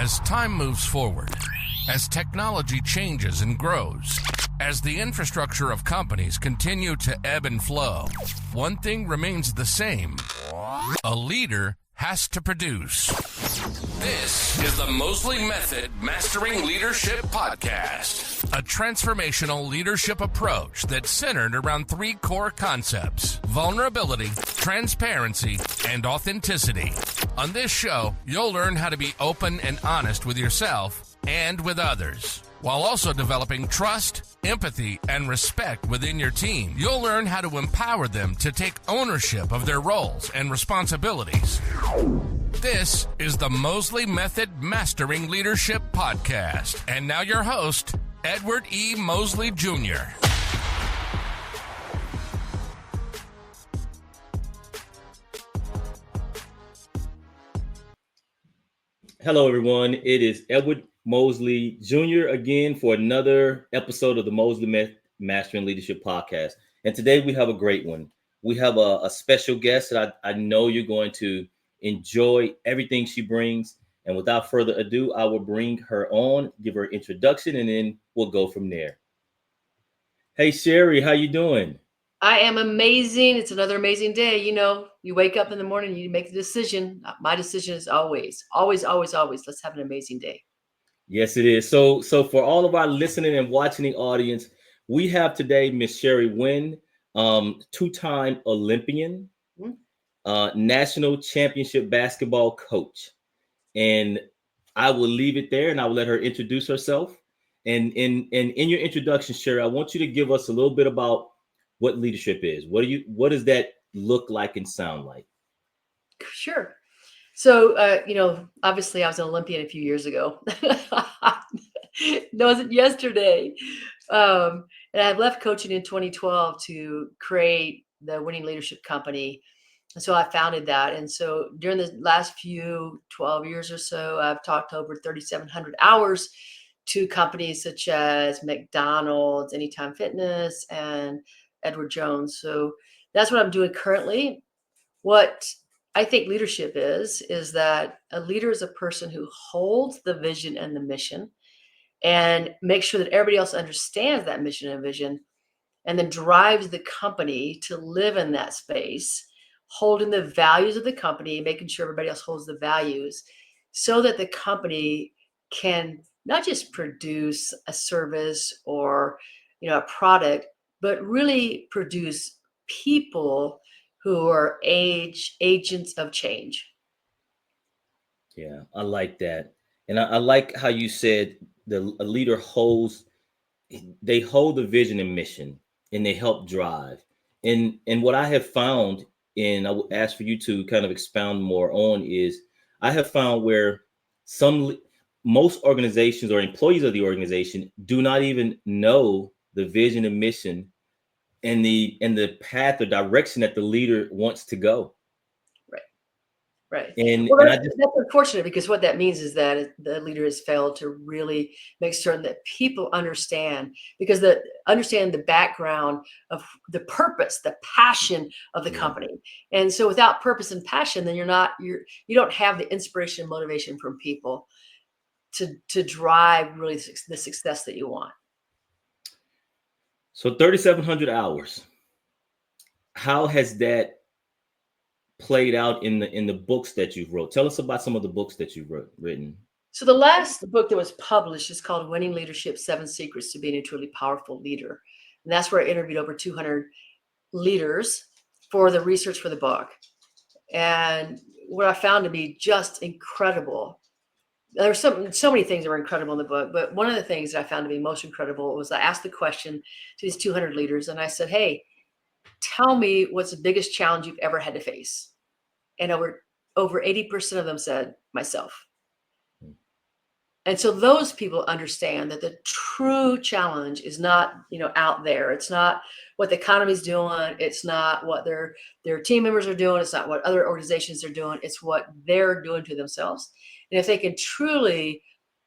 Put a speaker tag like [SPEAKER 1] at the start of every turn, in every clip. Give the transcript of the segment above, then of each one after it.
[SPEAKER 1] As time moves forward, as technology changes and grows, as the infrastructure of companies continue to ebb and flow, one thing remains the same. A leader has to produce. This is the Mosley Method Mastering Leadership Podcast, a transformational leadership approach that's centered around three core concepts: vulnerability, transparency, and authenticity. On this show, you'll learn how to be open and honest with yourself and with others, while also developing trust, empathy, and respect within your team. You'll learn how to empower them to take ownership of their roles and responsibilities. This is the Mosley Method Mastering Leadership Podcast. And now your host, Edward E. Mosley Jr.
[SPEAKER 2] Hello, everyone. It is Edward Mosley Jr. again for another episode of the Mosley Method Mastering Leadership Podcast. And today we have a great one. We have a special guest that I know you're going to enjoy everything she brings. And without further ado, I will bring her on, give her introduction, and then we'll go from there. Hey, Sherry, how you doing?
[SPEAKER 3] I am amazing. It's another amazing day. You know, you wake up in the morning, you make the decision. My decision is always, let's have an amazing day.
[SPEAKER 2] Yes, it is. So for all of our listening and watching audience, we have today Miss Sherry Winn, two-time Olympian, national championship basketball coach. And I will leave it there and I will let her introduce herself. And in your introduction, Sherry, I want you to give us a little bit about what leadership is. What does that look like and sound like? Sure.
[SPEAKER 3] So, obviously I was an Olympian a few years ago. It wasn't yesterday. And I left coaching in 2012 to create the Winning Leadership Company. And so I founded that. And so during the last 12 years or so, I've talked over 3,700 hours to companies such as McDonald's, Anytime Fitness, and Edward Jones. So that's what I'm doing currently. What I think leadership is that a leader is a person who holds the vision and the mission and makes sure that everybody else understands that mission and vision, and then drives the company to live in that space, holding the values of the company, making sure everybody else holds the values, so that the company can not just produce a service or, a product, but really produce people who are agents of change.
[SPEAKER 2] Yeah, I like that. And I like how you said a leader hold the vision and mission, and they help drive. And what I have found, and I will ask for you to kind of expound more on, is I have found where most organizations or employees of the organization do not even know the vision and mission and the path or direction that the leader wants to go.
[SPEAKER 3] Right.
[SPEAKER 2] And
[SPEAKER 3] that's unfortunate, because what that means is that the leader has failed to really make certain that people understand, because understand the background of the purpose, the passion of the company. And so without purpose and passion, then you don't have the inspiration and motivation from people to drive really the success that you want.
[SPEAKER 2] So 3,700 hours. How has that played out in the books that you've wrote? Tell us about some of the books that you've written.
[SPEAKER 3] So the last book that was published is called Winning Leadership: 7 Secrets to Being a Truly Powerful Leader. And that's where I interviewed over 200 leaders for the research for the book. And what I found to be just incredible, there's so many things that were incredible in the book, but one of the things that I found to be most incredible was I asked the question to these 200 leaders, and I said, hey, tell me what's the biggest challenge you've ever had to face. And over 80% of them said, myself. And so those people understand that the true challenge is not, out there. It's not what the economy's doing. It's not what their team members are doing. It's not what other organizations are doing. It's what they're doing to themselves. And if they can truly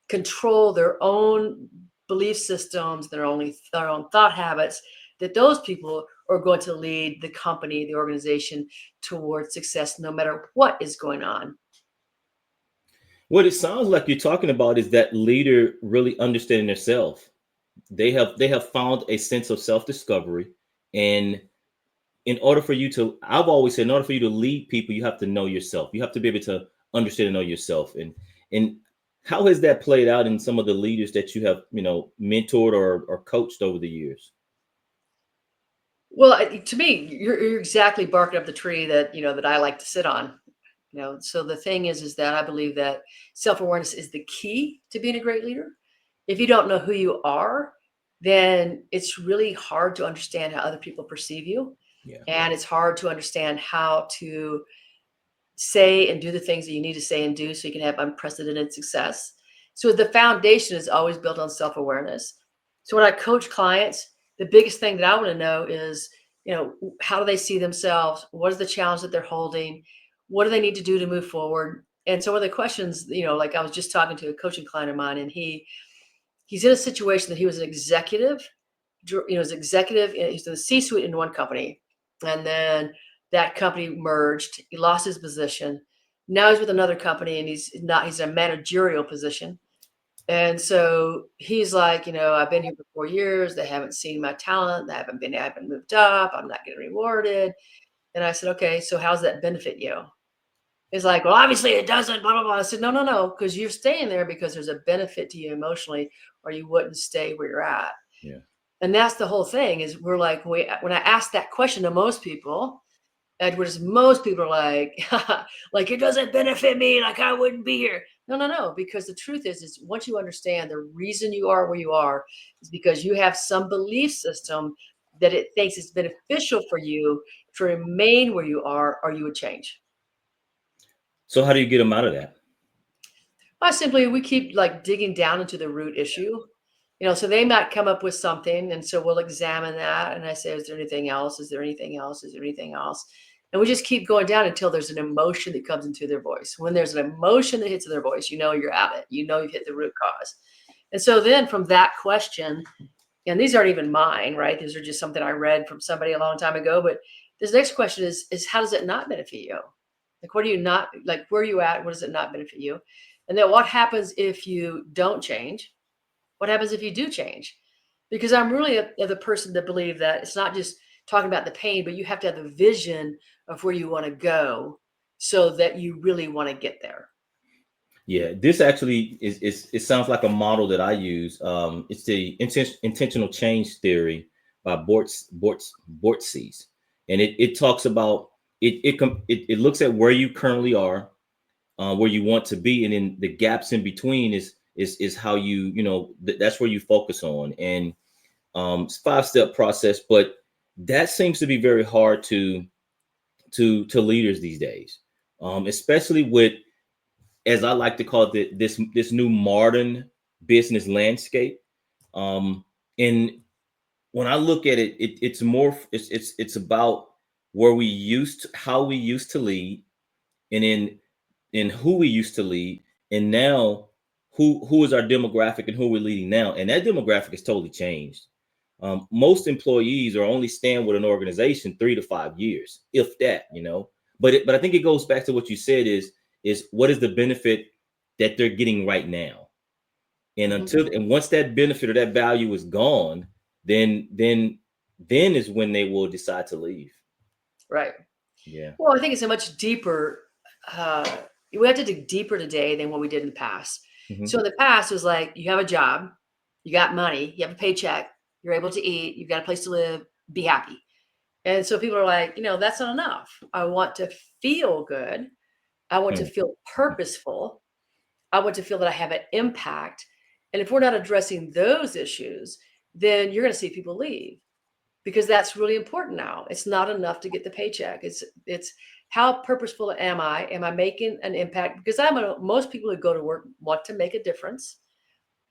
[SPEAKER 3] control their own belief systems, their own thought habits, that those people are going to lead the company, the organization, towards success, no matter what is going on.
[SPEAKER 2] What it sounds like you're talking about is that leader really understanding themselves. They have found a sense of self-discovery. And in order for you to, I've always said, in order for you to lead people, you have to know yourself. You have to be able to understand and know yourself. And how has that played out in some of the leaders that you have, mentored or coached over the years?
[SPEAKER 3] Well, to me, you're exactly barking up the tree that that I like to sit on. So the thing is that I believe that self-awareness is the key to being a great leader. If you don't know who you are, then it's really hard to understand how other people perceive you.
[SPEAKER 2] Yeah.
[SPEAKER 3] And it's hard to understand how to say and do the things that you need to say and do so you can have unprecedented success. So the foundation is always built on self-awareness. So when I coach clients, the biggest thing that I want to know is, how do they see themselves? What is the challenge that they're holding? What do they need to do to move forward? And so one of the questions, like I was just talking to a coaching client of mine, and he's in a situation that he was an executive, he's in the C-suite in one company, and then that company merged. He lost his position. Now he's with another company, and he's in a managerial position. And so he's like, I've been here for 4 years. They haven't seen my talent. I haven't moved up. I'm not getting rewarded. And I said, okay, so how's that benefit you? He's like, well, obviously it doesn't, blah, blah, blah. I said, no, because you're staying there because there's a benefit to you emotionally, or you wouldn't stay where you're at.
[SPEAKER 2] Yeah.
[SPEAKER 3] And that's the whole thing is we're like, when I ask that question to most people, Edwards, most people are like, like, it doesn't benefit me. Like I wouldn't be here. No. Because the truth is once you understand the reason you are where you are is because you have some belief system that it thinks it's beneficial for you to remain where you are, or you would change.
[SPEAKER 2] So how do you get them out of that?
[SPEAKER 3] We keep like digging down into the root issue. So they might come up with something, and so we'll examine that. And I say, is there anything else? Is there anything else? Is there anything else? And we just keep going down until there's an emotion that comes into their voice. When there's an emotion that hits their voice, you're at it. You've hit the root cause. And so then from that question, and these aren't even mine, right? These are just something I read from somebody a long time ago. But this next question is how does it not benefit you? Like, what are you not, like, where are you at? What does it not benefit you? And then what happens if you don't change? What happens if you do change? Because I'm really the person to believe that it's not just talking about the pain, but you have to have the vision of where you want to go so that you really want to get there.
[SPEAKER 2] Yeah, this actually it sounds like a model that I use. It's the intentional change theory by Bortsees, and it talks about it looks at where you currently are, where you want to be, and then the gaps in between is how that's where you focus on. And it's a 5-step process, but that seems to be very hard to leaders these days, especially with, as I like to call it, this new modern business landscape. And when I look at it, it's about how we used to lead, and in who we used to lead, and now who is our demographic and who we're leading now. And that demographic has totally changed. Most employees are only staying with an organization 3 to 5 years, if that, But I think it goes back to what you said is what is the benefit that they're getting right now, and and once that benefit or that value is gone, then is when they will decide to leave.
[SPEAKER 3] Right.
[SPEAKER 2] Yeah.
[SPEAKER 3] Well, I think it's a much deeper. We have to dig deeper today than what we did in the past.
[SPEAKER 2] Mm-hmm.
[SPEAKER 3] So in the past, it was like you have a job, you got money, you have a paycheck, you're able to eat, you've got a place to live, be happy. And so people are like, that's not enough. I want to feel good. I want to feel purposeful. I want to feel that I have an impact. And if we're not addressing those issues, then you're going to see people leave, because that's really important now. It's not enough to get the paycheck. It's how purposeful am I? Am I making an impact? Because most people who go to work want to make a difference.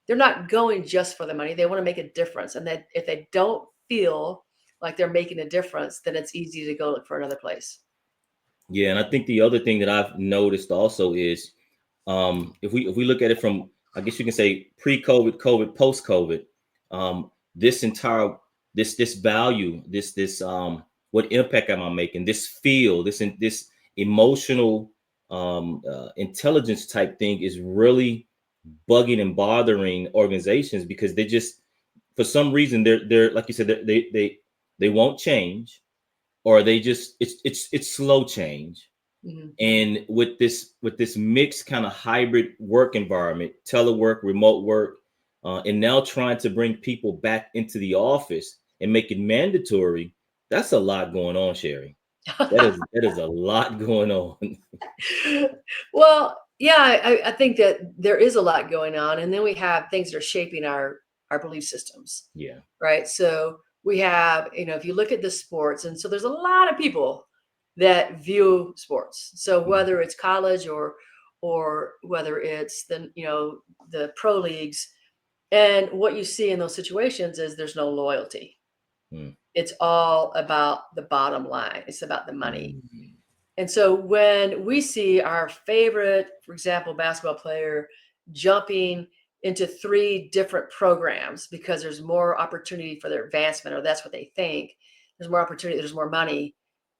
[SPEAKER 3] They're not going just for the money. They want to make a difference. And that if they don't feel like they're making a difference, then it's easy to go look for another place.
[SPEAKER 2] Yeah, and I think the other thing that I've noticed also is, if we look at it from, I guess you can say, pre-COVID, COVID, post-COVID, this entire this value, this what impact am I making? This emotional intelligence type thing is really bugging and bothering organizations, because they just, for some reason, they're like you said, they won't change, or they just, it's slow change.
[SPEAKER 3] Mm-hmm.
[SPEAKER 2] And with this mixed kind of hybrid work environment, telework, remote work, and now trying to bring people back into the office and make it mandatory, that's a lot going on, Sherry. That is a lot going on.
[SPEAKER 3] Well, yeah, I think that there is a lot going on, and then we have things that are shaping our belief systems.
[SPEAKER 2] Yeah.
[SPEAKER 3] Right. So we have, if you look at the sports, and so there's a lot of people that view sports. So whether it's college or whether it's the pro leagues, and what you see in those situations is there's no loyalty. It's all about the bottom line. It's about the money. And so when we see our favorite, for example, basketball player jumping into 3 different programs because there's more opportunity for their advancement, or that's what they think, there's more opportunity, there's more money,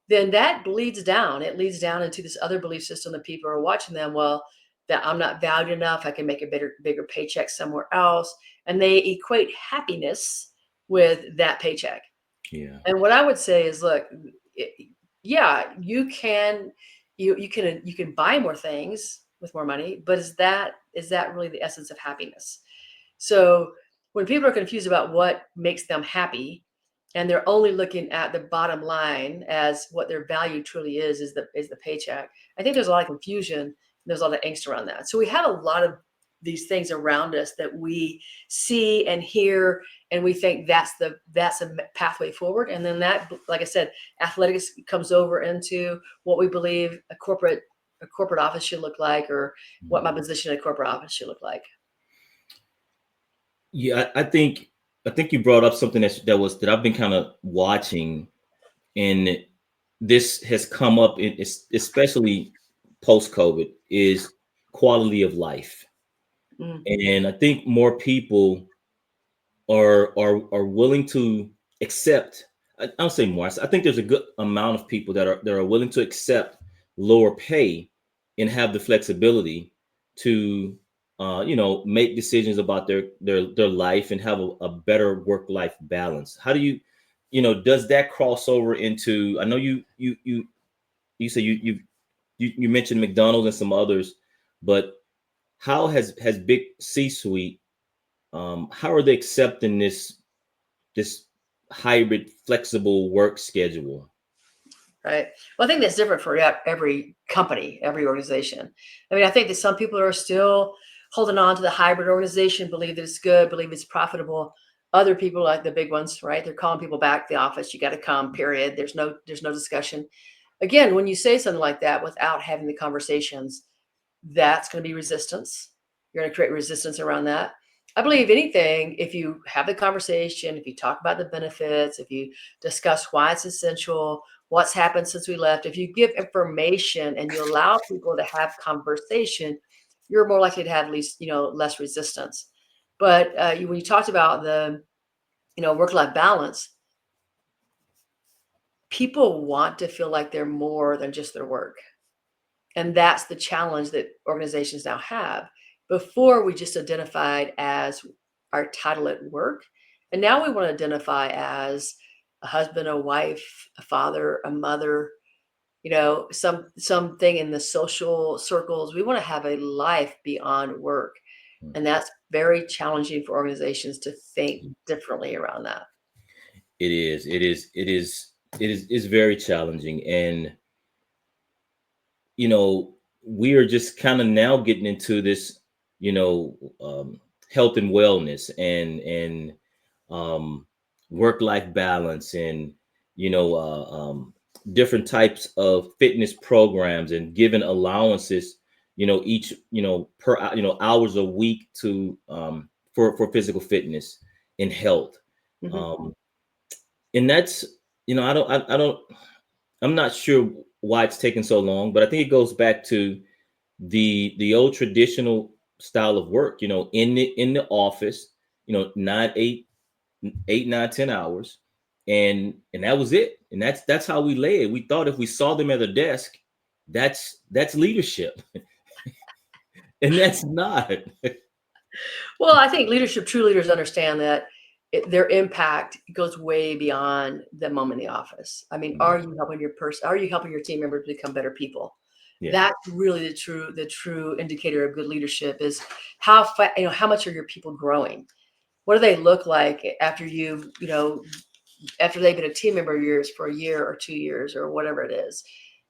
[SPEAKER 3] then that bleeds down. It leads down into this other belief system that people are watching them. Well, that I'm not valued enough. I can make a bigger paycheck somewhere else. And they equate happiness with that paycheck.
[SPEAKER 2] Yeah.
[SPEAKER 3] And what I would say is, look, yeah, you can buy more things with more money, but is that really the essence of happiness? So when people are confused about what makes them happy, and they're only looking at the bottom line as what their value truly is the paycheck, I think there's a lot of confusion. There's a lot of angst around that. So we have a lot of these things around us that we see and hear, and we think that's a pathway forward. And then that, like I said, athletics comes over into what we believe a corporate office should look like, or what my position in a corporate office should look like.
[SPEAKER 2] Yeah, I think you brought up something that I've been kind of watching, and this has come up especially post-COVID, is quality of life. And I think more people are willing to accept. I'll say more. I think there's a good amount of people that are willing to accept lower pay and have the flexibility to make decisions about their life and have a better work-life balance. How do you does that cross over into? I know you say you mentioned McDonald's and some others, but how has big C-suite, how are they accepting this hybrid flexible work schedule?
[SPEAKER 3] Right. Well, I think that's different for every company, every organization. I mean, I think that some people are still holding on to the hybrid organization, believe that it's good, believe it's profitable. Other people, like the big ones, right? They're calling people back to the office. You got to come, period. There's no discussion. Again, when you say something like that without having the conversations, that's going to be resistance. You're going to create resistance around that. I believe anything, if you have the conversation, if you talk about the benefits, if you discuss why it's essential, what's happened since we left, if you give information and you allow people to have conversation, you're more likely to have at least, less resistance. But when you talked about the, work-life balance, people want to feel like they're more than just their work. And that's the challenge that organizations now have. Before, we just identified as our title at work. And now we want to identify as a husband, a wife, a father, a mother, something in the social circles. We want to have a life beyond work. And that's very challenging for organizations to think differently around that.
[SPEAKER 2] It is very challenging. And, we are just kind of now getting into this, health and wellness and work-life balance, and, different types of fitness programs, and giving allowances, each, per, hours a week to, for physical fitness and health. And that's, I'm not sure why it's taken so long, but I think it goes back to the old traditional style of work, in the office, 9, 10 hours. And that was it. And that's how we lay it. We thought if we saw them at a desk, that's leadership. And that's not.
[SPEAKER 3] Well, I think true leaders understand that their impact goes way beyond the moment in the office. I mean, are you helping are you helping your team members become better people?
[SPEAKER 2] Yeah.
[SPEAKER 3] That's really the true indicator of good leadership is how much are your people growing? What do they look like after after they've been a team member of yours for a year or 2 years or whatever it is?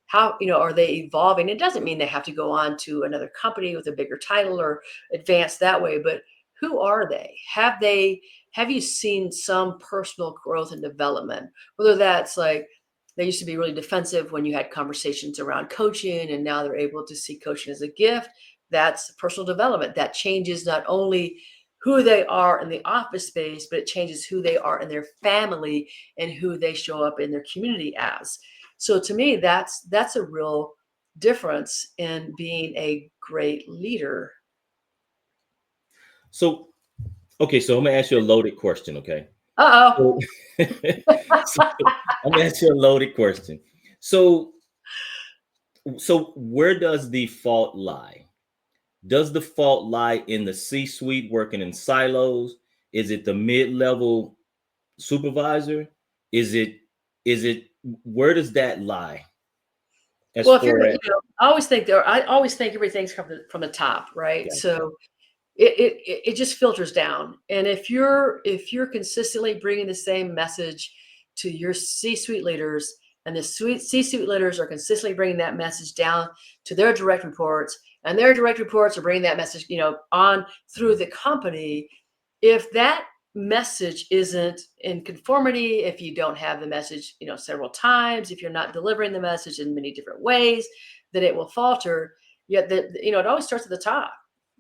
[SPEAKER 3] How, are they evolving? It doesn't mean they have to go on to another company with a bigger title or advance that way, but who are they? Have you seen some personal growth and development? Whether that's like they used to be really defensive when you had conversations around coaching, and now they're able to see coaching as a gift. That's personal development. That changes not only who they are in the office space, but it changes who they are in their family and who they show up in their community as. So to me, that's a real difference in being a great leader.
[SPEAKER 2] So, okay, so I'm gonna ask you a loaded question, okay?
[SPEAKER 3] Uh-oh.
[SPEAKER 2] So, I'm gonna ask you a loaded question. So where does the fault lie? Does the fault lie in the C-suite working in silos? Is it the mid-level supervisor? Is it where does that lie?
[SPEAKER 3] Well, if you're, I always think everything's coming from the top, right?
[SPEAKER 2] Yeah.
[SPEAKER 3] So it just filters down. And if you're consistently bringing the same message to your C-suite leaders, and the C-suite leaders are consistently bringing that message down to their direct reports, and their direct reports are bringing that message, on through the company, if that message isn't in conformity, if you don't have the message, several times, if you're not delivering the message in many different ways, then it will falter. Yet it always starts at the top.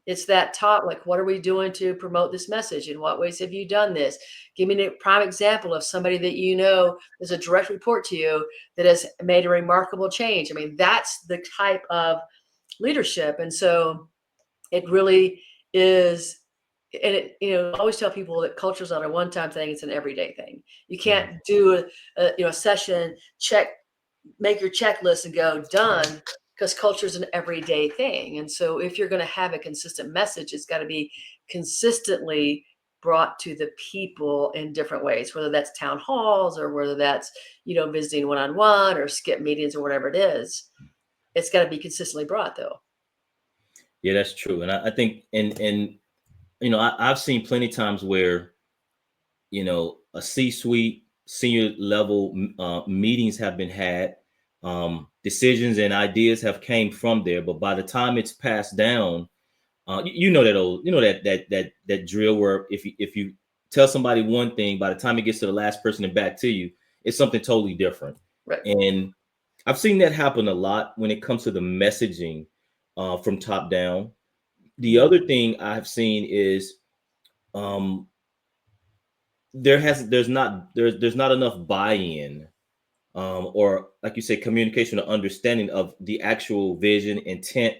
[SPEAKER 3] It's that top, like, what are we doing to promote this message? In what ways have you done this? Give me a prime example of somebody that is a direct report to you that has made a remarkable change. I mean, that's the type of leadership. And so it really is. And I always tell people that culture is not a one-time thing; it's an everyday thing. You can't do a session, make your checklist, and go done, because culture is an everyday thing. And so, if you're going to have a consistent message, it's got to be consistently brought to the people in different ways, whether that's town halls or whether that's visiting one-on-one or skip meetings or whatever it is. It's got to be consistently brought, though.
[SPEAKER 2] Yeah, that's true, and I think I've seen plenty of times where, a C-suite senior level meetings have been had, decisions and ideas have came from there, but by the time it's passed down, that drill where if you tell somebody one thing, by the time it gets to the last person and back to you, it's something totally different.
[SPEAKER 3] Right.
[SPEAKER 2] And I've seen that happen a lot when it comes to the messaging from top down. The other thing I've seen is there's not enough buy-in, or, like you say, communication or understanding of the actual vision, intent,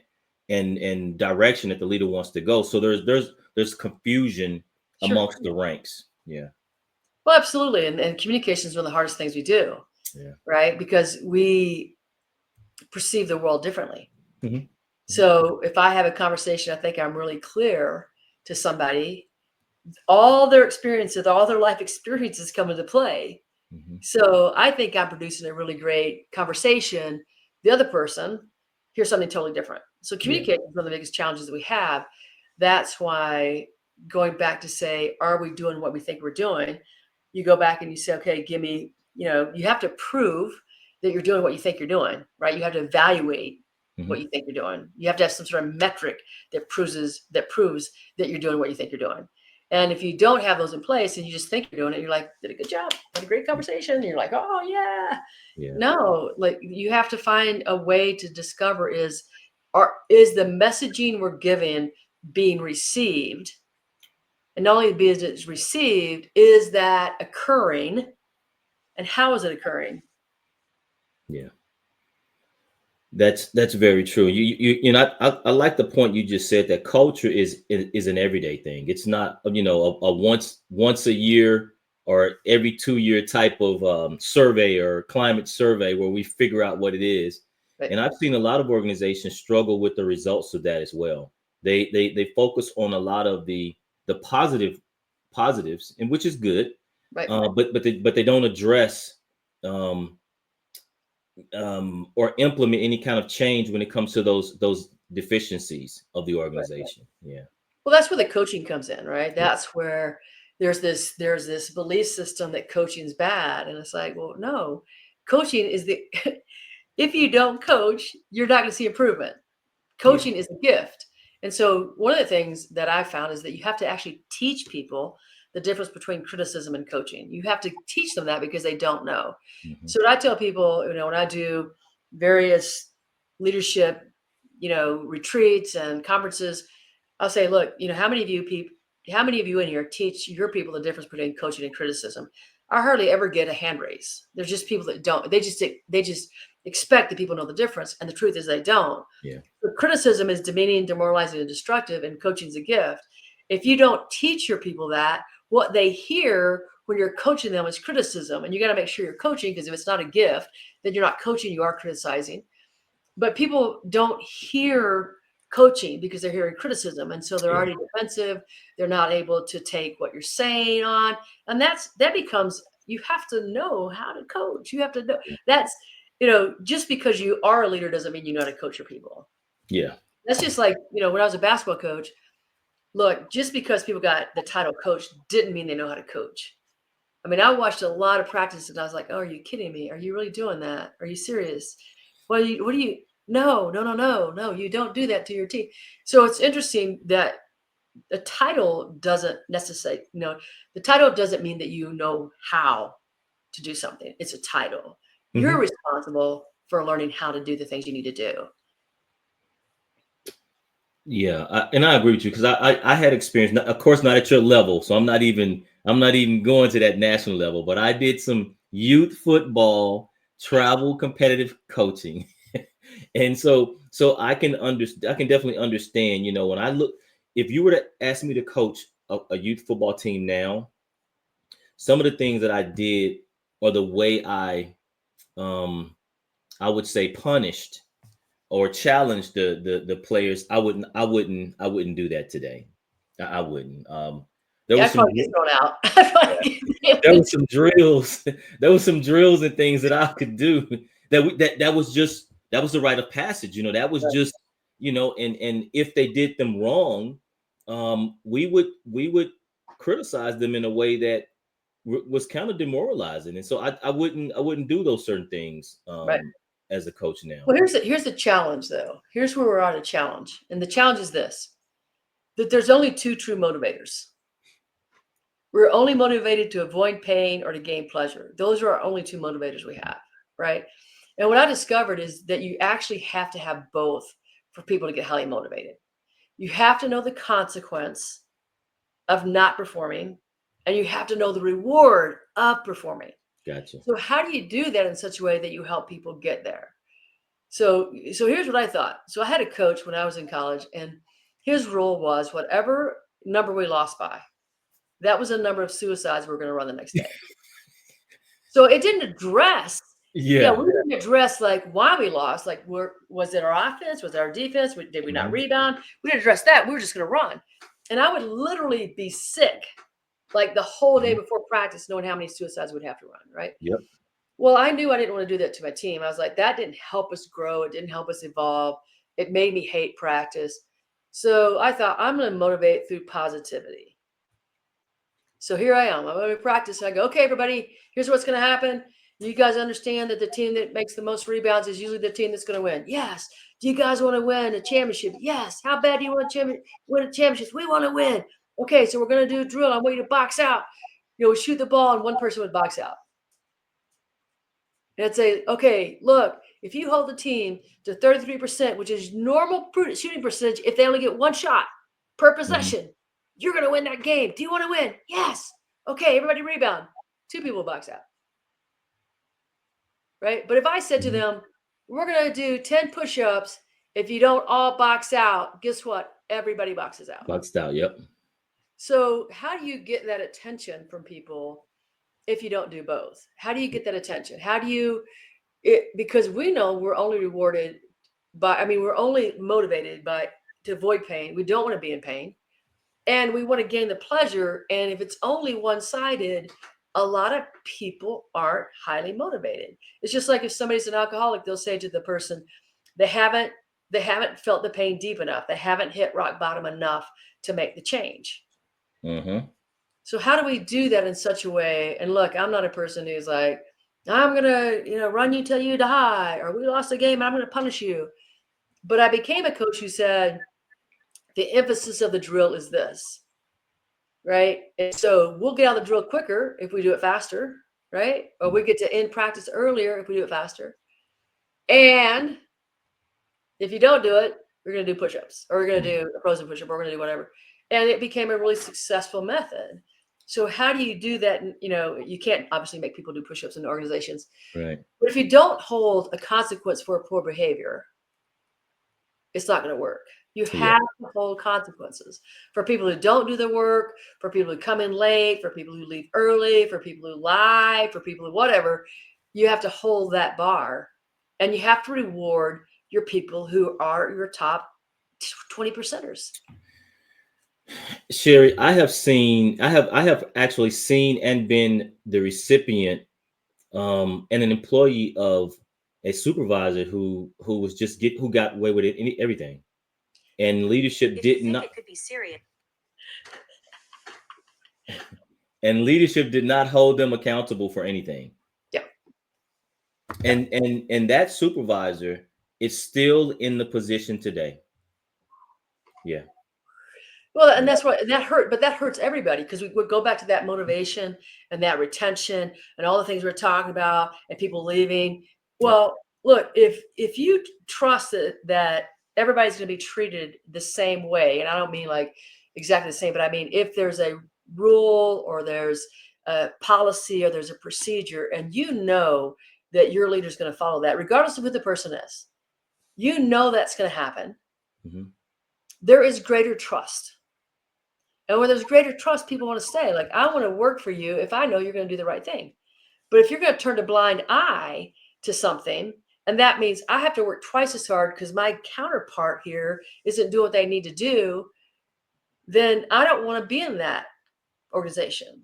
[SPEAKER 2] and direction that the leader wants to go. So there's confusion amongst the ranks. Yeah.
[SPEAKER 3] Well, absolutely. And communication is one of the hardest things we do.
[SPEAKER 2] Yeah.
[SPEAKER 3] Right. Because we perceive the world differently.
[SPEAKER 2] Mm-hmm.
[SPEAKER 3] So if I have a conversation, I think I'm really clear to somebody, all their experiences, all their life experiences come into play. Mm-hmm. So I think I'm producing a really great conversation. The other person hears something totally different. So communication is one of the biggest challenges that we have. That's why, going back to say, are we doing what we think we're doing? You go back and you say, okay, give me, you have to prove that you're doing what you think you're doing, right? You have to evaluate what you think you're doing. You have to have some sort of metric that proves that you're doing what you think you're doing. And if you don't have those in place and you just think you're doing it, you're like, did a good job, had a great conversation. And you're like, oh yeah. No, like, you have to find a way to discover is the messaging we're giving being received? And not only is it received, is that occurring? And how is it occurring? Yeah.
[SPEAKER 2] That's very true. I like the point you just said, that culture is an everyday thing. It's not a once a year or every 2 year type of survey or climate survey where we figure out what it is.
[SPEAKER 3] Right.
[SPEAKER 2] And I've seen a lot of organizations struggle with the results of that as well. They focus on a lot of the positives, and which is good,
[SPEAKER 3] Right.
[SPEAKER 2] but they don't address um, or implement any kind of change when it comes to those deficiencies of the
[SPEAKER 3] Right.
[SPEAKER 2] organization. Yeah.
[SPEAKER 3] Well, that's where the coaching comes in, right?
[SPEAKER 2] Yeah.
[SPEAKER 3] That's where there's this belief system that coaching is bad, and it's like, well, no, coaching is the if you don't coach, you're not going to see improvement.
[SPEAKER 2] Yeah.
[SPEAKER 3] Coaching is a gift. And so one of the things that I found is that you have to actually teach people the difference between criticism and coaching. You have to teach them that because they don't know.
[SPEAKER 2] Mhm.
[SPEAKER 3] So what I tell people, when I do various leadership, retreats and conferences, I'll say, look, how many of you in here teach your people the difference between coaching and criticism? I hardly ever get a hand raise. There's just people that don't. They just expect that people know the difference, and the truth is they don't.
[SPEAKER 2] Yeah.
[SPEAKER 3] But criticism is demeaning, demoralizing, and destructive, and coaching is a gift. If you don't teach your people that, what they hear when you're coaching them is criticism, and you got to make sure you're coaching, because if it's not a gift, then you're not coaching, you are criticizing. But people don't hear coaching because they're hearing criticism, and so they're
[SPEAKER 2] Yeah.
[SPEAKER 3] already defensive. They're not able to take what you're saying on, and that becomes, you have to know how to coach. You have to know that's just because you are a leader doesn't mean you know how to coach your people.
[SPEAKER 2] Yeah.
[SPEAKER 3] That's just like, when I was a basketball coach, look, just because people got the title coach didn't mean they know how to coach. I mean, I watched a lot of practice and I was like, oh, are you kidding me? Are you really doing that? Are you serious? No, you don't do that to your team. So it's interesting that the title doesn't necessarily, the title doesn't mean that you know how to do something. It's a title. You're
[SPEAKER 2] Mhm.
[SPEAKER 3] responsible for learning how to do the things you need to do.
[SPEAKER 2] Yeah, and I agree with you because I had experience, of course, not at your level, so I'm not even going to that national level, but I did some youth football travel competitive coaching, and so I can definitely understand. When I look, if you were to ask me to coach a youth football team now, some of the things that I did, or the way um I would say punished or challenge the players, I wouldn't do that today. I wouldn't. There
[SPEAKER 3] Yeah,
[SPEAKER 2] was
[SPEAKER 3] I'd
[SPEAKER 2] some
[SPEAKER 3] probably get thrown out. I'd probably
[SPEAKER 2] there
[SPEAKER 3] get-
[SPEAKER 2] was some drills. There was some drills and things that I could do that was the rite of passage. That was just and if they did them wrong, we would criticize them in a way that was kind of demoralizing, and so I wouldn't do those certain things
[SPEAKER 3] right.
[SPEAKER 2] as a coach now.
[SPEAKER 3] Well, here's the challenge, though. Here's where we're on a challenge. And the challenge is this, that there's only two true motivators. We're only motivated to avoid pain or to gain pleasure. Those are our only two motivators we have, right? And what I discovered is that you actually have to have both for people to get highly motivated. You have to know the consequence of not performing, and you have to know the reward of performing.
[SPEAKER 2] Gotcha.
[SPEAKER 3] So how do you do that in such a way that you help people get there? So here's what I thought. So I had a coach when I was in college, and his rule was whatever number we lost by, that was the number of suicides we were going to run the next day. So it didn't address, yeah,
[SPEAKER 2] Yeah.
[SPEAKER 3] we didn't address like why we lost. Like, was it our offense? Was it our defense? Did we not
[SPEAKER 2] Mhm.
[SPEAKER 3] rebound? We didn't address that. We were just going to run. And I would literally be sick like the whole day
[SPEAKER 2] Mhm.
[SPEAKER 3] before practice, knowing how many suicides we'd have to run, right?
[SPEAKER 2] Yep.
[SPEAKER 3] Well, I knew I didn't want to do that to my team. I was like, that didn't help us grow. It didn't help us evolve. It made me hate practice. So I thought, I'm going to motivate through positivity. So here I am. I'm going to practice. I go, okay, everybody, here's what's going to happen. You guys understand that the team that makes the most rebounds is usually the team that's going to win. Yes. Do you guys want to win a championship? Yes. How bad do you want to win a championship? We want to win. Okay, so we're going to do a drill. I want you to box out. We shoot the ball, and one person would box out. And I'd say, okay, look, if you hold the team to 33%, which is normal shooting percentage, if they only get one shot per possession, you're going to win that game. Do you want to win? Yes. Okay, everybody rebound. Two people box out. Right? But if I said to them, we're going to do 10 push-ups. If you don't all box out, guess what? Everybody boxes out.
[SPEAKER 2] Boxed out. Yep.
[SPEAKER 3] So how do you get that attention from people if you don't do both? How do you get that attention? How do you because we know we're only rewarded by, we're only motivated by to avoid pain. We don't want to be in pain, and we want to gain the pleasure. And if it's only one-sided, a lot of people aren't highly motivated. It's just like if somebody's an alcoholic, they'll say to the person, they haven't felt the pain deep enough. They haven't hit rock bottom enough to make the change.
[SPEAKER 2] Mm-hmm.
[SPEAKER 3] So how do we do that in such a way? And look, I'm not a person who's like, I'm gonna, run you till you die, or we lost a game, I'm gonna punish you. But I became a coach who said the emphasis of the drill is this, right? And so we'll get out the drill quicker if we do it faster, right? Or we get to end practice earlier if we do it faster. And if you don't do it, we're gonna do push-ups, or we're gonna do a frozen push-up, or we're gonna do whatever. And it became a really successful method. So how do you do that? You can't obviously make people do push-ups in organizations.
[SPEAKER 2] Right.
[SPEAKER 3] But if you don't hold a consequence for poor behavior, it's not going to work. You have to hold consequences for people who don't do the work, for people who come in late, for people who leave early, for people who lie, for people who whatever. You have to hold that bar, and you have to reward your people who are your top 20%ers.
[SPEAKER 2] Sherry, I have actually seen and been the recipient and an employee of a supervisor who got away with everything, and leadership did not. It could be serious. And leadership did not hold them accountable for anything.
[SPEAKER 3] Yeah.
[SPEAKER 2] And that supervisor is still in the position today. Yeah.
[SPEAKER 3] Well, and that's what that hurt, but that hurts everybody, because we would go back to that motivation and that retention and all the things we're talking about and people leaving. Well, look, if you trust that everybody's going to be treated the same way, and I don't mean like exactly the same, but I mean if there's a rule or there's a policy or there's a procedure, and that your leader is going to follow that, regardless of who the person is, that's going to happen.
[SPEAKER 2] Mm-hmm.
[SPEAKER 3] There is greater trust. And when there's greater trust, people want to stay. Like, I want to work for you if I know you're going to do the right thing. But if you're going to turn a blind eye to something, and that means I have to work twice as hard because my counterpart here isn't doing what they need to do, then I don't want to be in that organization.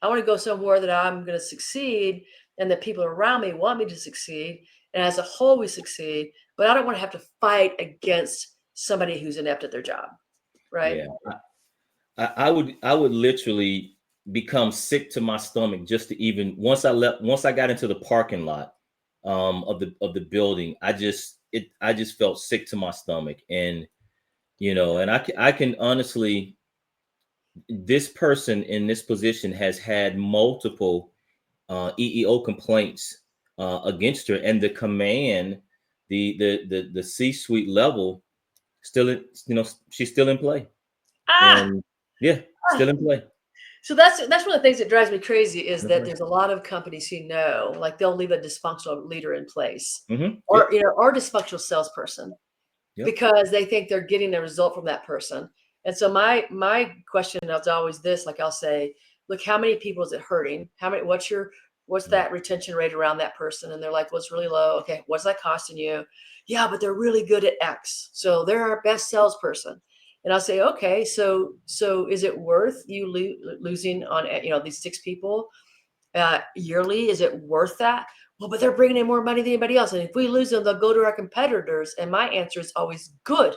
[SPEAKER 3] I want to go somewhere that I'm going to succeed and that people around me want me to succeed. And as a whole, we succeed. But I don't want to have to fight against somebody who's inept at their job. Right?
[SPEAKER 2] Yeah. I would literally become sick to my stomach just to even once I got into the parking lot of the building, I just felt sick to my stomach. And and I can honestly, this person in this position has had multiple EEO complaints against her, and the command, the C-suite level still, she's still in play. And still in play.
[SPEAKER 3] So that's one of the things that drives me crazy is that there's a lot of companies who like they'll leave a dysfunctional leader in place, or or dysfunctional salesperson, because they think they're getting a result from that person. And so my question is always this: like, I'll say, look, how many people is it hurting? What's that retention rate around that person? And they're like, well, it's really low. Okay, what's that costing you? Yeah, but they're really good at X, so they're our best salesperson. And I'll say, okay, so is it worth you losing on these 6 people yearly? Is it worth that? Well, but they're bringing in more money than anybody else, and if we lose them, they'll go to our competitors. And my answer is always good.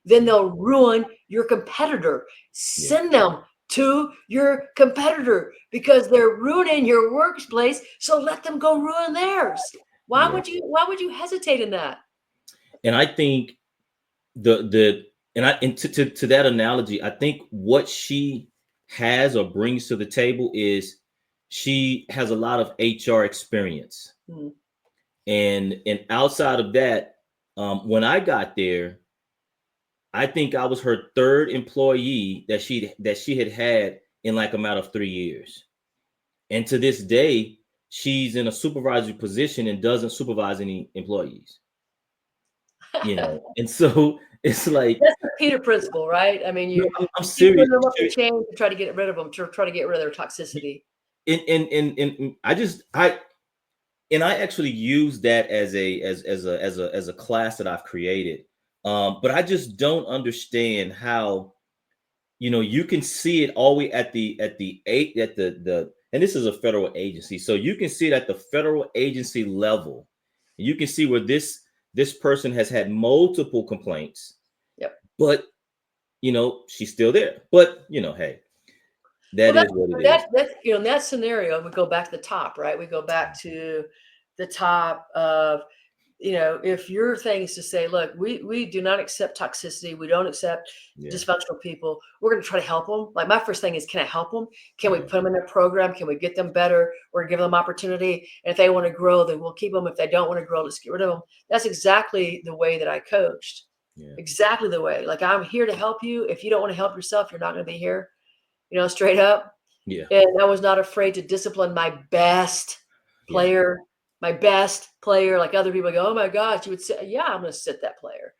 [SPEAKER 3] Then they'll ruin your competitor. Send them to your competitor because they're ruining your workplace. So let them go ruin theirs. Why would you hesitate in that?
[SPEAKER 2] And I think to that analogy, I think what she has or brings to the table is she has a lot of HR experience. Mm-hmm. And outside of that, when I got there, I think I was her 3rd employee that she had in like a matter of 3 years. And to this day, she's in a supervisory position and doesn't supervise any employees. And so it's like
[SPEAKER 3] that's the Peter principle, right? I mean,
[SPEAKER 2] I'm serious.
[SPEAKER 3] Them up the chain to try to get rid of them, to try to get rid of their toxicity.
[SPEAKER 2] And and I actually use that as a class that I've created. But I just don't understand how, you can see it all the way at the and this is a federal agency, so you can see it at the federal agency level. You can see where this person has had multiple complaints,
[SPEAKER 3] Yep.
[SPEAKER 2] but she's still there. But hey, that is what it is.
[SPEAKER 3] That's in that scenario, we go back to the top, right? We go back to the top of, if your thing is to say, look, we do not accept toxicity, we don't accept dysfunctional people, we're going to try to help them. Like, my first thing is, can I help them? Can we put them in a program? Can we get them better? Or give them opportunity? And if they want to grow, then we'll keep them. If they don't want to grow, let's get rid of them. That's exactly the way that I coached.
[SPEAKER 2] Yeah.
[SPEAKER 3] Exactly the way. Like, I'm here to help you. If you don't want to help yourself, you're not going to be here. Straight up.
[SPEAKER 2] Yeah.
[SPEAKER 3] And I was not afraid to discipline my best player. My best player. Like, other people go, oh my gosh, you would say, yeah, I'm going to sit that player.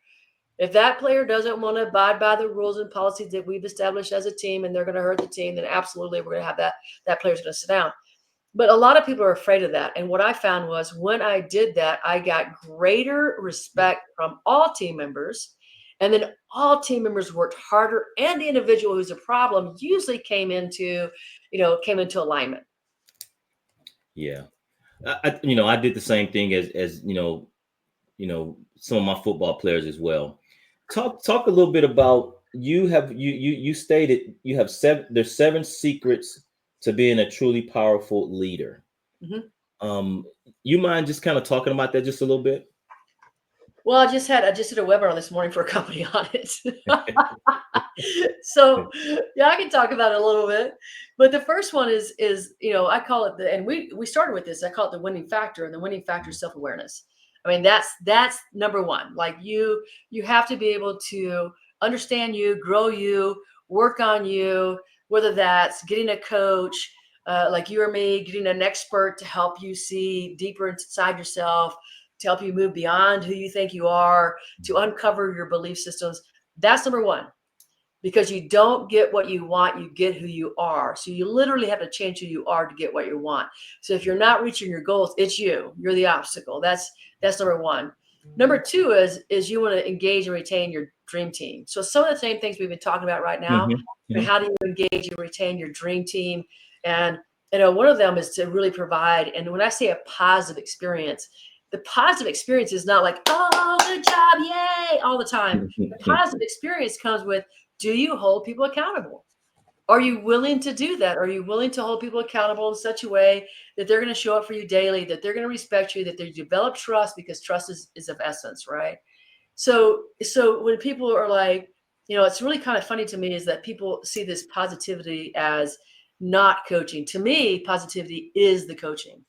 [SPEAKER 3] If that player doesn't want to abide by the rules and policies that we've established as a team, and they're going to hurt the team, then absolutely we're going to have that player's going to sit down. But a lot of people are afraid of that. And what I found was, when I did that, I got greater respect from all team members. And then all team members worked harder, and the individual who's a problem usually came into alignment.
[SPEAKER 2] Yeah. I did the same thing as some of my football players as well. Talk a little bit about, you stated you have there's 7 secrets to being a truly powerful leader.
[SPEAKER 3] Mm-hmm.
[SPEAKER 2] You mind just kind of talking about that just a little bit?
[SPEAKER 3] Well, I just did a webinar this morning for a company on it. So yeah, I can talk about it a little bit. But the first one is I call it and we started with this. I call it the winning factor, and the winning factor is self-awareness. I mean, that's number one. Like, you have to be able to understand you, grow you, work on you, whether that's getting a coach, like you or me, getting an expert to help you see deeper inside yourself, to help you move beyond who you think you are, to uncover your belief systems. That's number one. Because you don't get what you want, you get who you are. So you literally have to change who you are to get what you want. So if you're not reaching your goals, it's you're the obstacle. That's number one. Number two is you want to engage and retain your dream team. So some of the same things we've been talking about right now.
[SPEAKER 2] Mm-hmm. Mm-hmm.
[SPEAKER 3] How do you engage and retain your dream team? And one of them is to really provide. And when I say a positive experience, the positive experience is not like, oh, good job, yay, all the time. The positive experience comes with, do you hold people accountable? Are you willing to do that? Are you willing to hold people accountable in such a way that they're going to show up for you daily, that they're going to respect you, that they develop trust, because trust is of essence, right? So when people are like, it's really kind of funny to me is that people see this positivity as not coaching. To me, positivity is the coaching.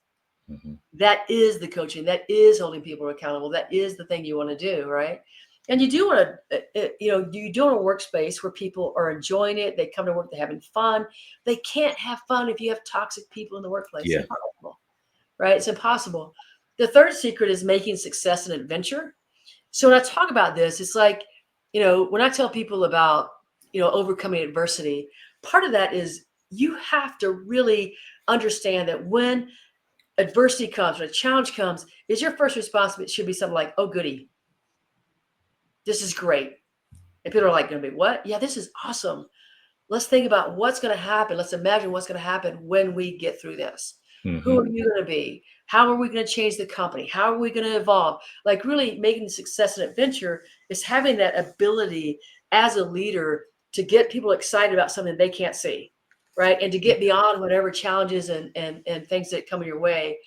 [SPEAKER 3] Mm-hmm. That is the coaching. That is holding people accountable. That is the thing you want to do, right? And you do want to, you do want a workspace where people are enjoying it. They come to work, they're having fun. They can't have fun if you have toxic people in the workplace.
[SPEAKER 2] Yeah.
[SPEAKER 3] It's impossible, right? It's impossible. The third secret is making success an adventure. So when I talk about this, it's like, when I tell people about, overcoming adversity, part of that is you have to really understand that when adversity comes, when a challenge comes, is your first response should be something like, oh, goody. This is great. And people are like, going to be what? Yeah, this is awesome. Let's think about what's going to happen. Let's imagine what's going to happen when we get through this. Mm-hmm. Who are you going to be? How are we going to change the company? How are we going to evolve? Like, really making success an adventure is having that ability as a leader to get people excited about something they can't see, right? And to get beyond whatever challenges and things that come your way.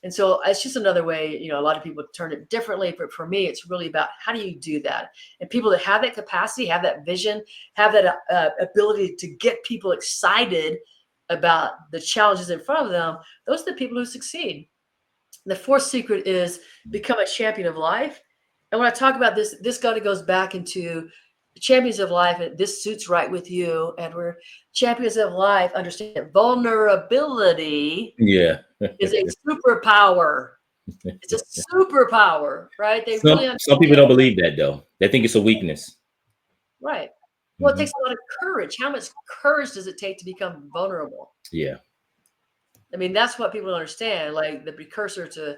[SPEAKER 3] And so it's just another way, a lot of people turn it differently, but for me, it's really about how do you do that? And people that have that capacity, have that vision, have that ability to get people excited about the challenges in front of them, those are the people who succeed. The fourth secret is become a champion of life. And when I talk about this kind of goes back into champions of life, and this suits right with you, Edward. Champions of life understand that vulnerability is a superpower. It's a superpower, right?
[SPEAKER 2] Some people don't believe that, though. They think it's a weakness.
[SPEAKER 3] Right. Well, it takes a lot of courage. How much courage does it take to become vulnerable?
[SPEAKER 2] Yeah.
[SPEAKER 3] I mean, that's what people don't understand. Like the precursor to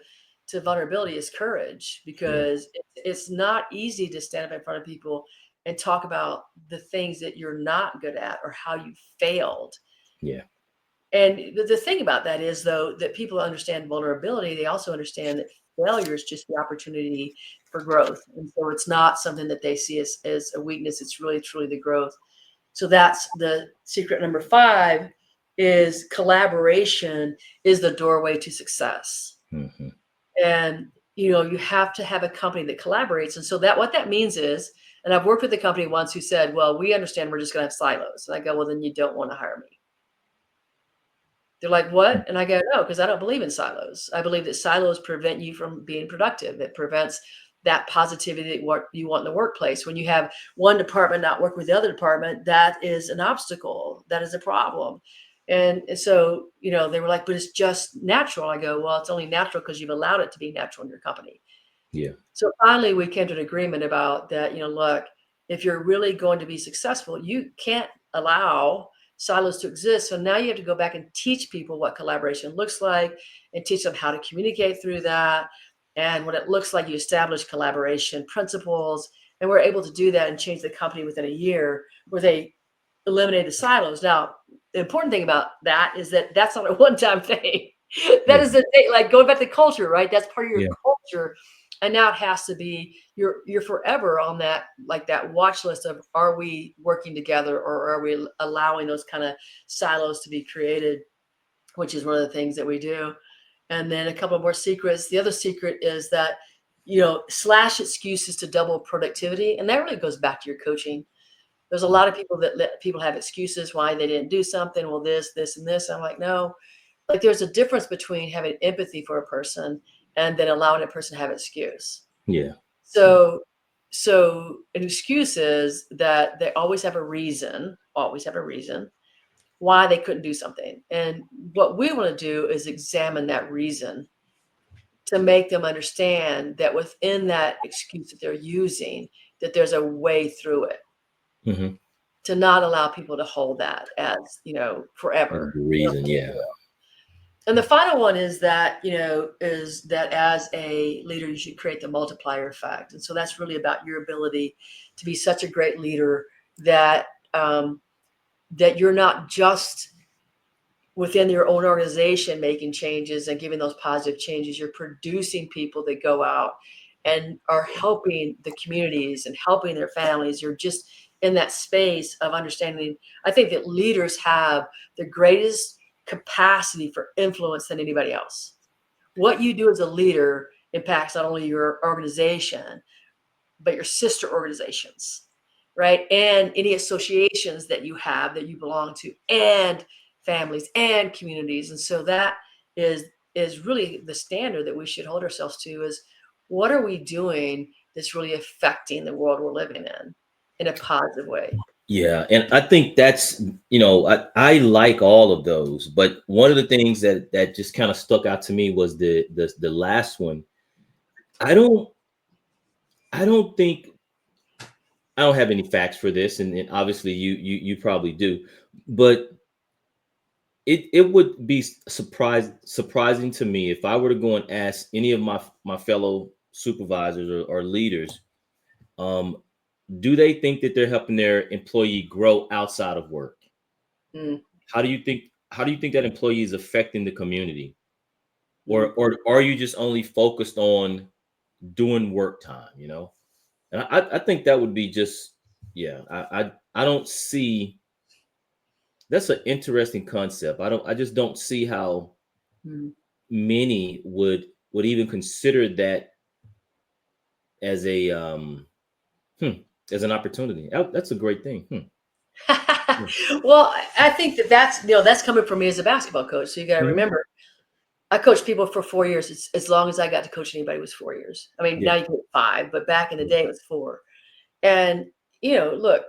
[SPEAKER 3] vulnerability is courage, because it's not easy to stand up in front of people and talk about the things that you're not good at or how you failed.
[SPEAKER 2] Yeah.
[SPEAKER 3] And the thing about that is, though, that people understand vulnerability, they also understand that failure is just the opportunity for growth. And so it's not something that they see as a weakness. It's really, truly the growth. So that's the secret number 5, is collaboration is the doorway to success.
[SPEAKER 2] Mm-hmm.
[SPEAKER 3] And, you have to have a company that collaborates. And so that what that means is, and I've worked with a company once who said, well, we understand we're just going to have silos. And I go, well, then you don't want to hire me. They're like, what? And I go, no, because I don't believe in silos. I believe that silos prevent you from being productive. It prevents that positivity that what you want in the workplace. When you have one department not work with the other department, that is an obstacle. That is a problem. And so, they were like, but it's just natural. I go, well, it's only natural because you've allowed it to be natural in your company.
[SPEAKER 2] Yeah.
[SPEAKER 3] So finally, we came to an agreement about that. Look, if you're really going to be successful, you can't allow silos to exist. So now you have to go back and teach people what collaboration looks like and teach them how to communicate through that and what it looks like. You establish collaboration principles, and we're able to do that and change the company within a year where they eliminate the silos. Now, the important thing about that is that that's not a one-time thing. That is the thing, like going back to culture, right? That's part of your culture. And now it has to be, you're forever on that, like that watch list of, are we working together or are we allowing those kind of silos to be created, which is one of the things that we do. And then a couple more secrets. The other secret is that, slash excuses to double productivity. And that really goes back to your coaching. There's a lot of people that let people have excuses why they didn't do something. Well, this, and this. I'm like, no, like there's a difference between having empathy for a person and then allowing a person to have an excuse.
[SPEAKER 2] Yeah.
[SPEAKER 3] So an excuse is that they always have a reason why they couldn't do something. And what we want to do is examine that reason to make them understand that within that excuse that they're using, that there's a way through it.
[SPEAKER 2] Mm-hmm.
[SPEAKER 3] To not allow people to hold that as, forever.
[SPEAKER 2] The reason, yeah.
[SPEAKER 3] And the final one is that, is that as a leader, you should create the multiplier effect. And so that's really about your ability to be such a great leader that, that you're not just within your own organization making changes and giving those positive changes. You're producing people that go out and are helping the communities and helping their families. You're just in that space of understanding. I think that leaders have the greatest capacity for influence than anybody else. What you do as a leader impacts not only your organization, but your sister organizations, right? And any associations that you have that you belong to, and families and communities. And so that is really the standard that we should hold ourselves to, is what are we doing that's really affecting the world we're living in a positive way?
[SPEAKER 2] Yeah. And I think that's, I like all of those, but one of the things that just kind of stuck out to me was the last one. I don't think, I don't have any facts for this, and obviously you probably do, but it would be surprising to me if I were to go and ask any of my fellow supervisors or leaders, do they think that they're helping their employee grow outside of work? How do you think that employee is affecting the community? Or are you just only focused on doing work time, And I think that would be just, I don't see, that's an interesting concept. I just don't see how many would even consider that as a as an opportunity. That's a great thing.
[SPEAKER 3] Well, I think that's coming from me as a basketball coach. So you got to remember, I coached people for 4 years. It's as long as I got to coach anybody was 4 years. I mean, now you can get 5, but back in the day it was 4. And, look,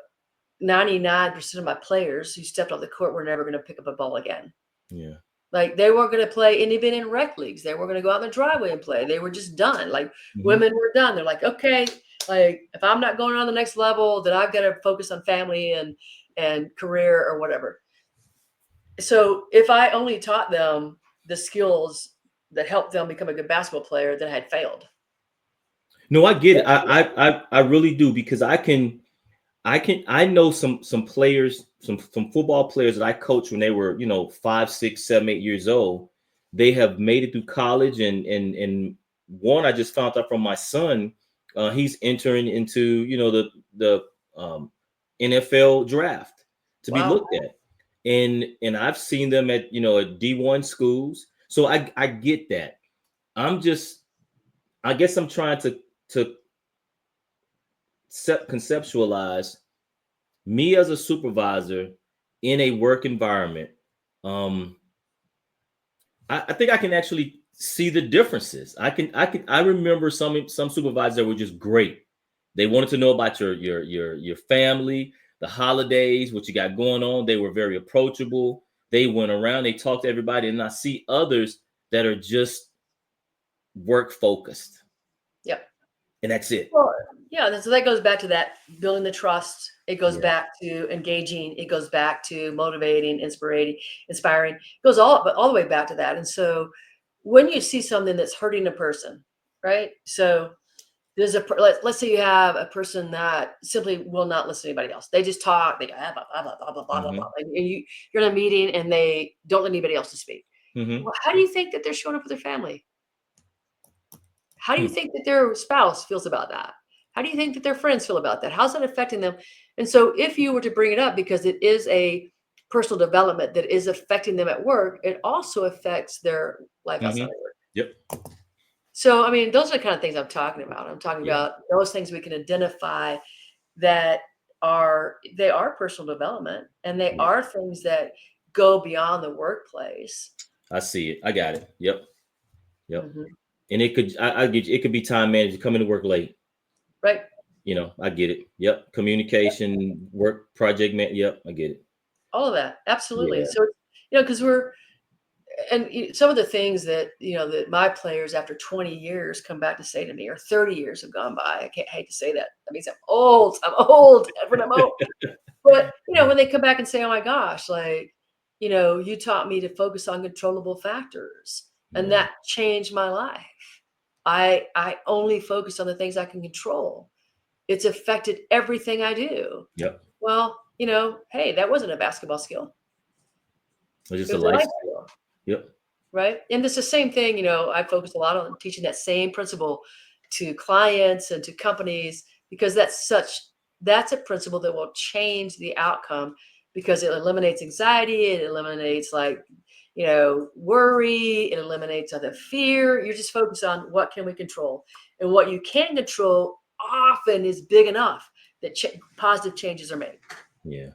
[SPEAKER 3] 99% of my players who stepped on the court were never going to pick up a ball again.
[SPEAKER 2] Yeah.
[SPEAKER 3] Like they weren't going to play, and even in rec leagues, they weren't going to go out in the driveway and play. They were just done. Like women were done. They're like, okay, like if I'm not going on the next level, then I've got to focus on family and career or whatever. So if I only taught them the skills that helped them become a good basketball player that had failed.
[SPEAKER 2] No, I get it. I really do, because I know some players, some football players that I coached when they were, 5, 6, 7, 8 years old. They have made it through college, and one I just found out from my son. He's entering into the NFL draft to be
[SPEAKER 3] Wow.
[SPEAKER 2] looked at, and I've seen them at at D1 schools. So I get that. I guess I'm trying to conceptualize me as a supervisor in a work environment. I think I can actually see the differences. I remember some supervisors that were just great. They wanted to know about your family, the holidays, what you got going on. They were very approachable. They went around, they talked to everybody, and I see others that are just work focused.
[SPEAKER 3] Yep.
[SPEAKER 2] And that's it.
[SPEAKER 3] Well, yeah, so that goes back to that building the trust. It goes
[SPEAKER 2] Yeah.
[SPEAKER 3] back to engaging. It goes back to motivating, inspiring. It goes all the way back to that. And so when you see something that's hurting a person, right? So there's let's say you have a person that simply will not listen to anybody else. They just talk. They go blah blah blah blah blah blah blah blah. And you're in a meeting and they don't let anybody else to speak.
[SPEAKER 2] Mm-hmm.
[SPEAKER 3] Well, how do you think that they're showing up with their family? How do you think that their spouse feels about that? How do you think that their friends feel about that? How's that affecting them? And so if you were to bring it up, because it is a personal development that is affecting them at work, it also affects their life outside of work.
[SPEAKER 2] Yep.
[SPEAKER 3] So, I mean, those are the kind of things I'm talking about. I'm talking about those things we can identify that they are personal development, and they are things that go beyond the workplace.
[SPEAKER 2] I see it. I got it. Yep. Mm-hmm. And it could, I get you, it could be time management, coming to work late.
[SPEAKER 3] Right.
[SPEAKER 2] I get it. Yep. Communication, work, project man. Yep. I get it.
[SPEAKER 3] All of that. Absolutely. Yeah. So, because some of the things that, that my players after 20 years come back to say to me, or 30 years have gone by. I hate to say that. That means I'm old. I'm old. But, when they come back and say, oh my gosh, you taught me to focus on controllable factors. And that changed my life. I only focus on the things I can control. It's affected everything I do.
[SPEAKER 2] Yep.
[SPEAKER 3] Well, hey, that wasn't a basketball skill.
[SPEAKER 2] It was just a life skill. Yep.
[SPEAKER 3] Right. And it's the same thing. I focus a lot on teaching that same principle to clients and to companies, because that's a principle that will change the outcome, because it eliminates anxiety. It eliminates worry. It eliminates other fear. You're just focused on what can we control, and what you can control often is big enough that positive changes are made.
[SPEAKER 2] Yeah.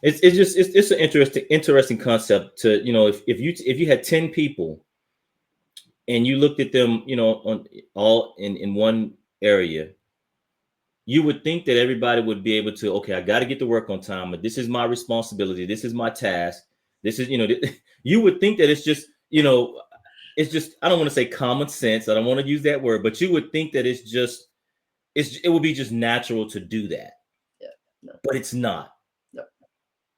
[SPEAKER 2] It's an interesting concept to, if you had 10 people and you looked at them, on all in one area, you would think that everybody would be able to, okay, I got to get to work on time, but this is my responsibility. This is my task. This is, you would think that it's just, it's just, I don't want to say common sense. I don't want to use that word, but you would think that it would be just natural to do that.
[SPEAKER 3] Yeah. No.
[SPEAKER 2] But it's not.
[SPEAKER 3] No.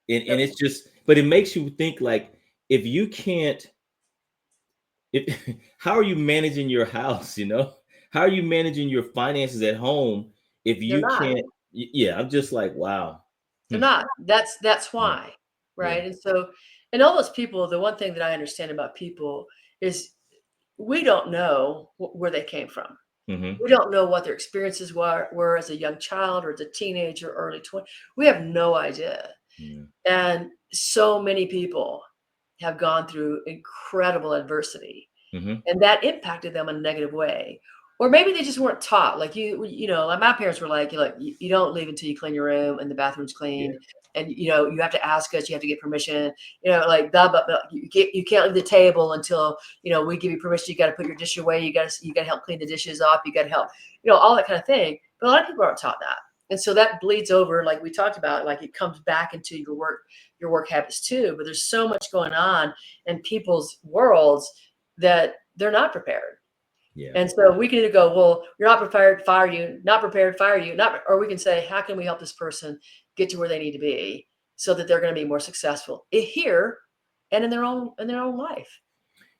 [SPEAKER 2] And it's just, but it makes you think, if you can't, how are you managing your house? How are you managing your finances at home if you can't? Yeah, I'm just like, wow.
[SPEAKER 3] They're not. That's why, right? Yeah. And so, and all those people, the one thing that I understand about people is we don't know where they came from. Mm-hmm. We don't know what their experiences were as a young child or as a teenager, early 20s. We have no idea. Mm-hmm. And so many people have gone through incredible adversity, mm-hmm. and that impacted them in a negative way. Or maybe they just weren't taught. Like my parents were like, you don't leave until you clean your room and the bathroom's cleaned. Yeah. And, you have to ask us, you have to get permission, blah, blah, blah. You can't leave the table until, we give you permission. You got to put your dish away. You got to help clean the dishes off. You got to help, all that kind of thing. But a lot of people aren't taught that. And so that bleeds over, like we talked about, it comes back into your work habits too. But there's so much going on in people's worlds that they're not prepared. Yeah. And so we can either go, well, you're not prepared, fire you, not prepared, fire you, or we can say, how can we help this person get to where they need to be so that they're going to be more successful here and in their own life?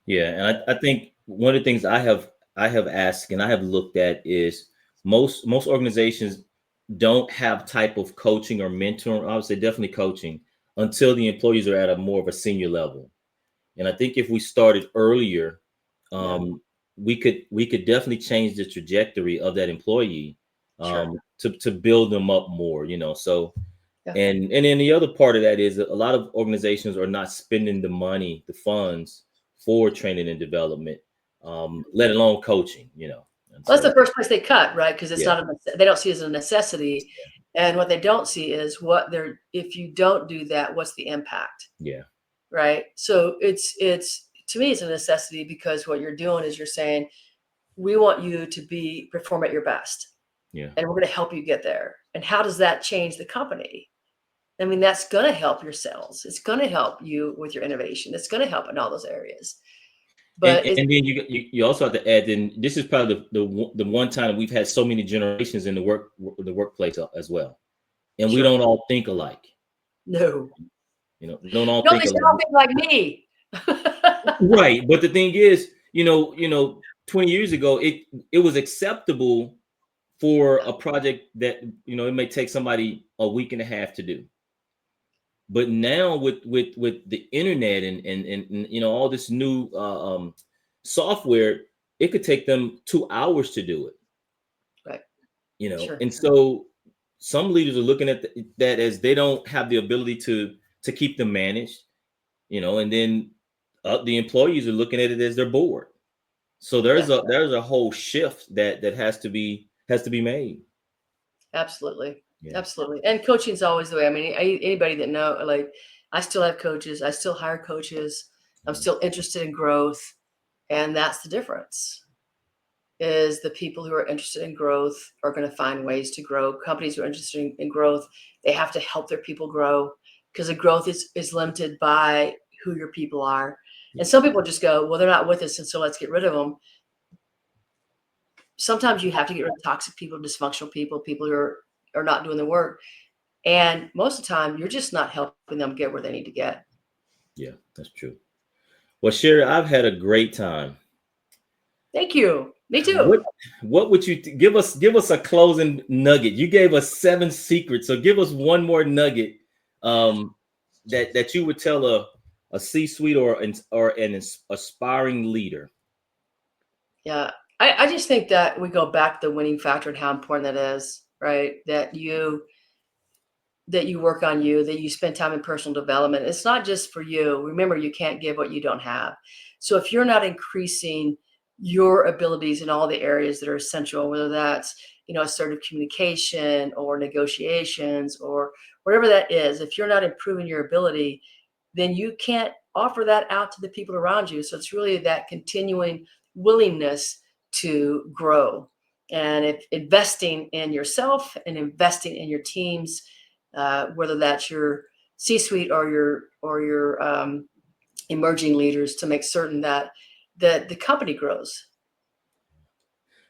[SPEAKER 2] Yeah, and I think one of the things I have asked and I have looked at is most organizations don't have type of coaching or mentoring. I would say definitely coaching until the employees are at a more of a senior level. And I think if we started earlier,
[SPEAKER 3] Yeah,
[SPEAKER 2] we could definitely change the trajectory of that employee,
[SPEAKER 3] sure.
[SPEAKER 2] to build them up more. So
[SPEAKER 3] Yeah.
[SPEAKER 2] and then the other part of that is that a lot of organizations are not spending the money, the funds for training and development, let alone coaching. And
[SPEAKER 3] Well, that's
[SPEAKER 2] so
[SPEAKER 3] the first place they cut, right? Because it's
[SPEAKER 2] yeah,
[SPEAKER 3] not they don't see it as a necessity, and what they don't see is what they're if you don't do that, what's the impact,
[SPEAKER 2] yeah,
[SPEAKER 3] right? So it's to me it's a necessity because what you're doing is you're saying we want you to perform at your best,
[SPEAKER 2] yeah.
[SPEAKER 3] and we're going to help you get there. And how does that change the company? I mean, that's going to help your sales. It's going to help you with your innovation. It's going to help in all those areas.
[SPEAKER 2] And
[SPEAKER 3] But it's
[SPEAKER 2] and then you also have to add in, this is probably the one time we've had so many generations in the workplace as well, and we
[SPEAKER 3] sure.
[SPEAKER 2] don't all think alike.
[SPEAKER 3] No.
[SPEAKER 2] We don't all
[SPEAKER 3] No,
[SPEAKER 2] think
[SPEAKER 3] they
[SPEAKER 2] alike.
[SPEAKER 3] should all think like me.
[SPEAKER 2] Right. But the thing is, 20 years ago, it was acceptable for a project that, it may take somebody a week and a half to do. But now with the internet and all this new software, it could take them 2 hours to do it.
[SPEAKER 3] Right. Sure.
[SPEAKER 2] And so some leaders are looking at that as they don't have the ability to keep them managed, and then the employees are looking at it as they're bored. So
[SPEAKER 3] Yeah,
[SPEAKER 2] there's a whole shift that has to be made.
[SPEAKER 3] absolutely.
[SPEAKER 2] Yeah.
[SPEAKER 3] Absolutely. And coaching is always the way. I mean, anybody that know, like, I still have coaches. I still hire coaches. I'm
[SPEAKER 2] Yeah.
[SPEAKER 3] still interested in growth. And that's the difference is the people who are interested in growth are going to find ways to grow. Companies who are interested in growth, they have to help their people grow because the growth is limited by who your people are. And
[SPEAKER 2] Yeah.
[SPEAKER 3] some people just go, well, they're not with us, and so let's get rid of them. Sometimes you have to get rid of toxic people, dysfunctional people who are not doing the work. And most of the time, you're just not helping them get where they need to get.
[SPEAKER 2] Yeah, that's true. Well, Sherry, I've had a great time.
[SPEAKER 3] Thank you. Me too.
[SPEAKER 2] What would you give us a closing nugget? You gave us 7 secrets, so give us one more nugget, that you would tell a C-suite or an aspiring leader.
[SPEAKER 3] Yeah. I just think that we go back to the winning factor and how important that is, right? That you work on you, that you spend time in personal development. It's not just for you. Remember, you can't give what you don't have. So if you're not increasing your abilities in all the areas that are essential, whether that's, assertive communication or negotiations or whatever that is, if you're not improving your ability, then you can't offer that out to the people around you. So it's really that continuing willingness to grow and if investing in yourself and investing in your teams, whether that's your C-suite or your emerging leaders, to make certain that the company grows.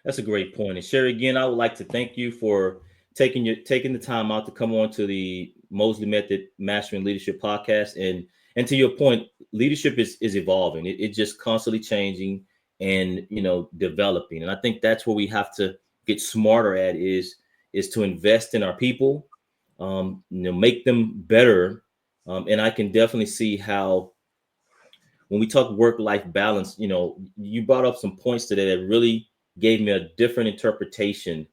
[SPEAKER 2] That's a great point. And Sherry, again, I would like to thank you for taking the time out to come on to the Mosley Method Mastering Leadership podcast. And to your point, leadership is evolving. It's just constantly changing and developing. And I think that's where we have to get smarter at is to invest in our people, make them better. And I can definitely see how when we talk work-life balance, you brought up some points today that really gave me a different interpretation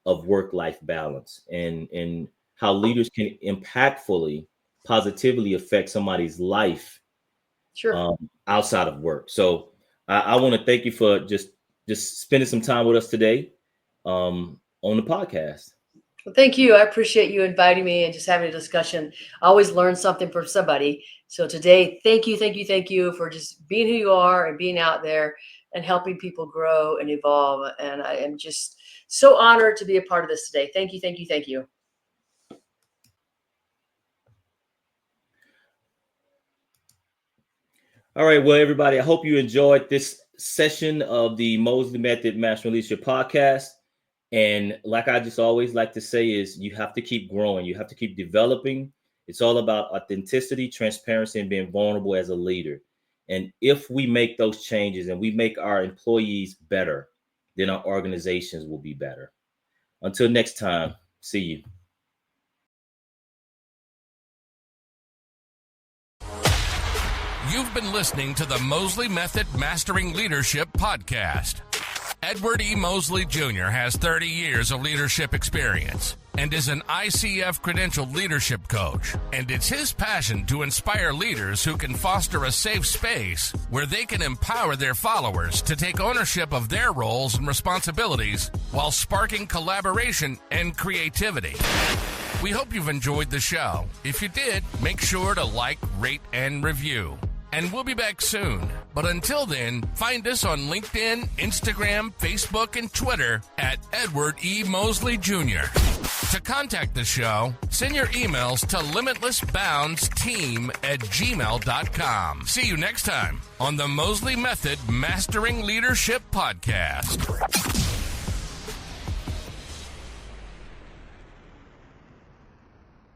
[SPEAKER 2] of work-life balance and how leaders can impactfully, positively affect somebody's life,
[SPEAKER 3] Sure.
[SPEAKER 2] outside of work. So I want to thank you for just spending some time with us today, on the podcast.
[SPEAKER 3] Well, thank you. I appreciate you inviting me and just having a discussion. I always learn something from somebody. So today, thank you for just being who you are and being out there and helping people grow and evolve. And I am just so honored to be a part of this today. Thank you, thank you, thank you.
[SPEAKER 2] All right, well, everybody, I hope you enjoyed this session of the Mosley Method Master Leadership Podcast. And like I just always like to say is you have to keep growing. You have to keep developing. It's all about authenticity, transparency, and being vulnerable as a leader. And if we make those changes and we make our employees better, then our organizations will be better. Until next time, see you.
[SPEAKER 1] You've been listening to the Mosley Method Mastering Leadership podcast. Edward E. Mosley Jr. has 30 years of leadership experience and is an ICF credentialed leadership coach. And it's his passion to inspire leaders who can foster a safe space where they can empower their followers to take ownership of their roles and responsibilities while sparking collaboration and creativity. We hope you've enjoyed the show. If you did, make sure to like, rate, and review. And we'll be back soon. But until then, find us on LinkedIn, Instagram, Facebook, and Twitter at Edward E. Mosley Jr. To contact the show, send your emails to limitlessboundsteam@gmail.com. See you next time on the Mosley Method Mastering Leadership Podcast.